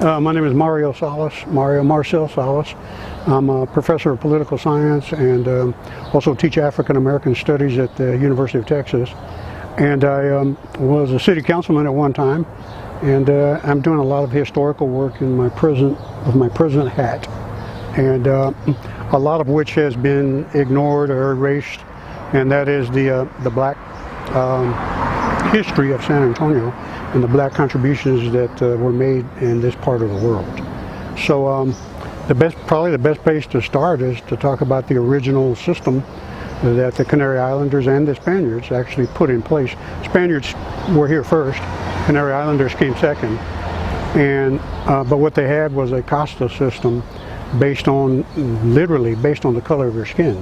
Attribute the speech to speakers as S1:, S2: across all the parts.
S1: My name is Mario Salas, Mario Marcel Salas. I'm a professor of political science and also teach African American studies at the University of Texas. And I was a city councilman at one time, and I'm doing a lot of historical work in my present hat, and a lot of which has been ignored or erased, and that is the black history of San Antonio and the black contributions that were made in this part of the world. So probably the best place to start is to talk about the original system that the Canary Islanders and the Spaniards actually put in place. Spaniards were here first, Canary Islanders came second, and but what they had was a casta system literally based on the color of your skin.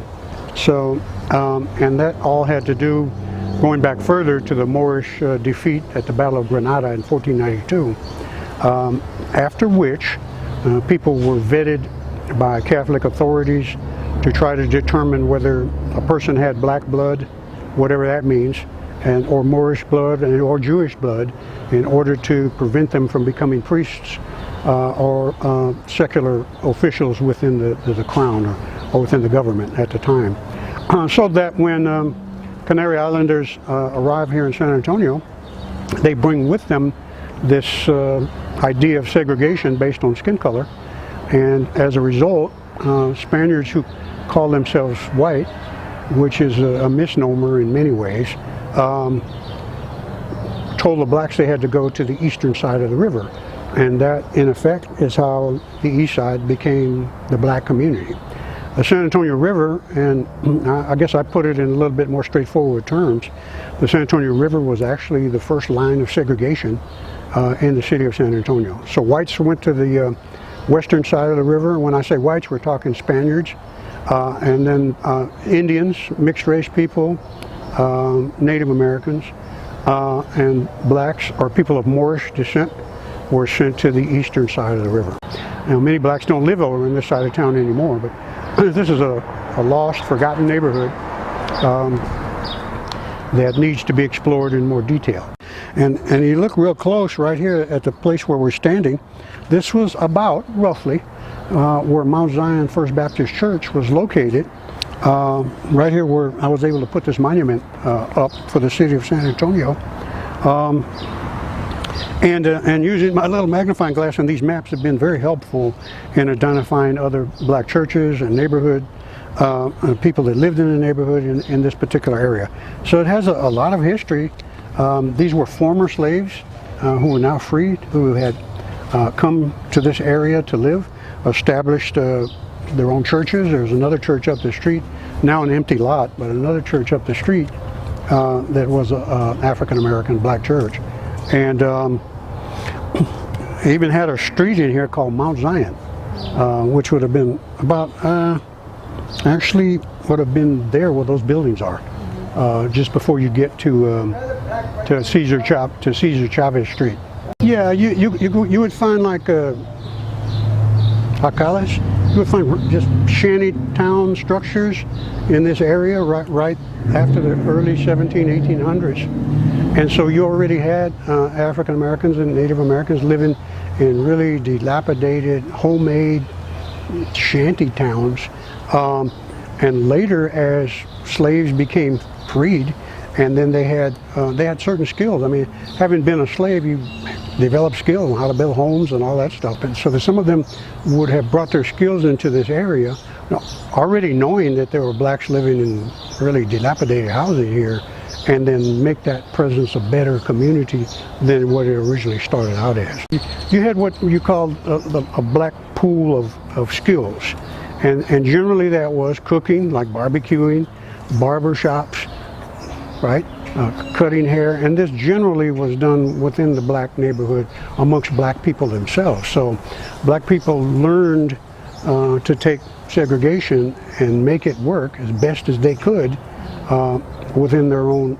S1: So and that all had to do, going back further to the Moorish defeat at the Battle of Granada in 1492, after which people were vetted by Catholic authorities to try to determine whether a person had black blood, whatever that means, or Moorish blood or Jewish blood, in order to prevent them from becoming priests or secular officials within the crown or within the government at the time. So that when Canary Islanders arrive here in San Antonio, they bring with them this idea of segregation based on skin color, and as a result, Spaniards who call themselves white, which is a misnomer in many ways, told the blacks they had to go to the eastern side of the river, and that in effect is how the east side became the black community. The San Antonio River, and I guess I put it in a little bit more straightforward terms, the San Antonio River was actually the first line of segregation in the city of San Antonio. So whites went to the western side of the river. When I say whites, we're talking Spaniards, and then Indians, mixed race people, Native Americans, and blacks or people of Moorish descent were sent to the eastern side of the river. Now, many blacks don't live over in this side of town anymore, but this is a lost, forgotten neighborhood that needs to be explored in more detail. And you look real close right here at the place where we're standing. This was about, roughly, where Mount Zion First Baptist Church was located. Right here where I was able to put this monument up for the city of San Antonio. And using my little magnifying glass, and these maps have been very helpful in identifying other black churches and neighborhood people that lived in the neighborhood in this particular area. So it has a lot of history. These were former slaves who were now freed, who had come to this area to live, established their own churches. There's another church up the street, now an empty lot, but another church up the street that was an African-American black church. And even had a street in here called Mount Zion, which would have been about, actually would have been there where those buildings are, just before you get to Cesar Chavez Street. Yeah, you would find like jacales. You would find just shanty town structures in this area right after the early 1800s. And so you already had African Americans and Native Americans living in really dilapidated, homemade shanty towns. And later, as slaves became freed, and then they had certain skills. I mean, having been a slave, you develop skills on how to build homes and all that stuff. And so some of them would have brought their skills into this area, already knowing that there were blacks living in really dilapidated housing here, and then make that presence a better community than what it originally started out as. You had what you called a black pool of skills, and generally that was cooking, like barbecuing, barber shops, right? Cutting hair, and this generally was done within the black neighborhood amongst black people themselves. So black people learned to take segregation and make it work as best as they could within their own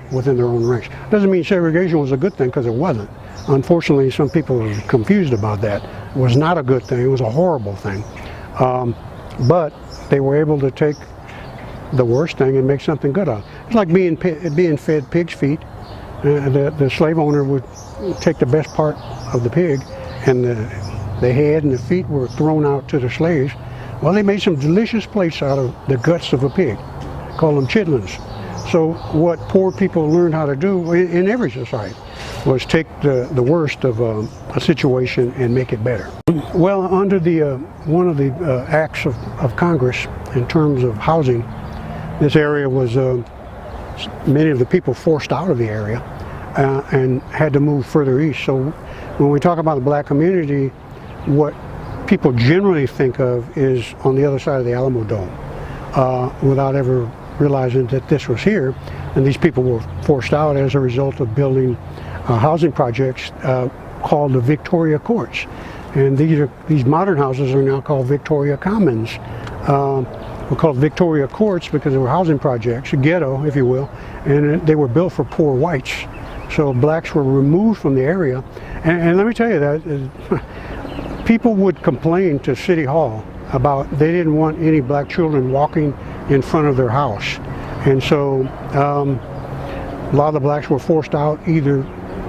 S1: ranks. Doesn't mean segregation was a good thing, because it wasn't. Unfortunately, some people are confused about that. It was not a good thing. It was a horrible thing. But they were able to take the worst thing and make something good of it. It's like being fed pig's feet. The slave owner would take the best part of the pig and the head and the feet were thrown out to the slaves. Well, they made some delicious plates out of the guts of a pig, called them chitlins. So what poor people learned how to do in every society was take the worst of a situation and make it better. Well, under the one of the acts of Congress in terms of housing, this area was many of the people forced out of the area and had to move further east. So when we talk about the black community, what people generally think of is on the other side of the Alamo Dome, without ever realizing that this was here, and these people were forced out as a result of building housing projects called the Victoria Courts. And these modern houses are now called Victoria Commons. Were called Victoria Courts because they were housing projects, a ghetto, if you will, and they were built for poor whites. So blacks were removed from the area. And let me tell you that people would complain to City Hall about they didn't want any black children walking in front of their house. And so a lot of the blacks were forced out, either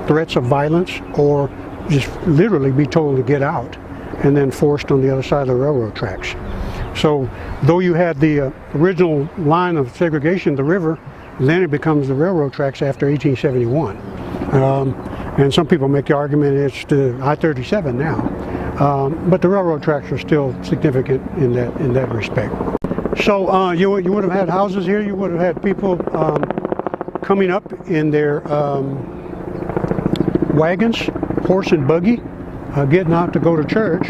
S1: threats of violence or just literally be told to get out and then forced on the other side of the railroad tracks. So though you had the original line of segregation, the river, then it becomes the railroad tracks after 1871. And some people make the argument it's the I-37 now. But the railroad tracks are still significant in that respect. So you would have had houses here, you would have had people coming up in their wagons, horse and buggy, getting out to go to church.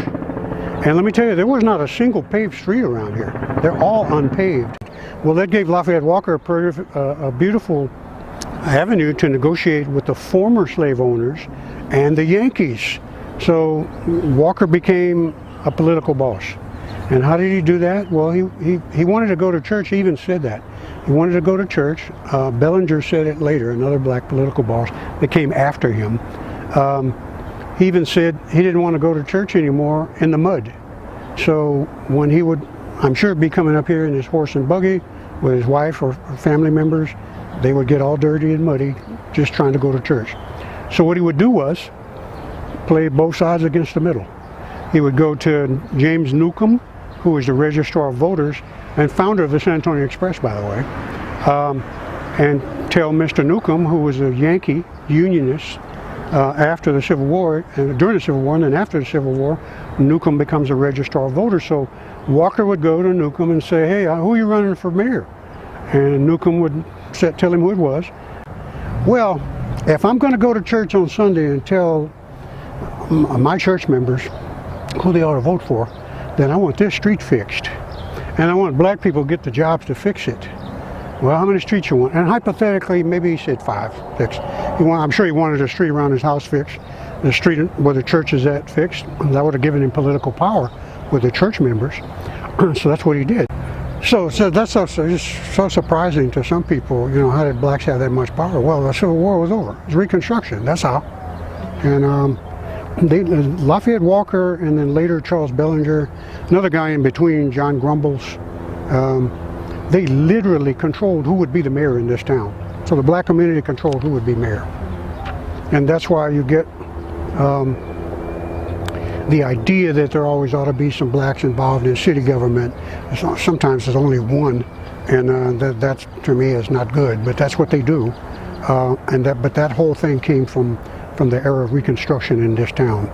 S1: And let me tell you, there was not a single paved street around here. They're all unpaved. Well, that gave Lafayette Walker a beautiful avenue to negotiate with the former slave owners and the Yankees. So Walker became a political boss. And how did he do that? Well, he wanted to go to church. He even said that. He wanted to go to church. Bellinger said it later, another black political boss that came after him. He even said he didn't want to go to church anymore in the mud. So when he would, I'm sure, be coming up here in his horse and buggy with his wife or family members, they would get all dirty and muddy just trying to go to church. So what he would do was play both sides against the middle. He would go to James Newcomb, who was the registrar of voters and founder of the San Antonio Express, by the way, and tell Mr. Newcomb, who was a Yankee unionist, after the Civil War, and during the Civil War, and then after the Civil War, Newcomb becomes a registrar of voters. So Walker would go to Newcomb and say, hey, who are you running for mayor? And Newcomb would tell him who it was. Well, if I'm going to go to church on Sunday and tell my church members who they ought to vote for, then I want this street fixed. And I want black people to get the jobs to fix it. Well, how many streets you want? And hypothetically, maybe he said 5, 6. I'm sure he wanted a street around his house fixed, the street where the church is at fixed. That would have given him political power with the church members. So that's what he did. So that's so surprising to some people. You know, how did blacks have that much power? Well, the Civil War was over. It was Reconstruction. That's how. And Lafayette Walker, and then later Charles Bellinger, another guy in between, John Grumbles. They literally controlled who would be the mayor in this town. So the black community controlled who would be mayor. And that's why you get the idea that there always ought to be some blacks involved in city government. Sometimes there's only one, and that to me is not good, but that's what they do. But that whole thing came from the era of Reconstruction in this town.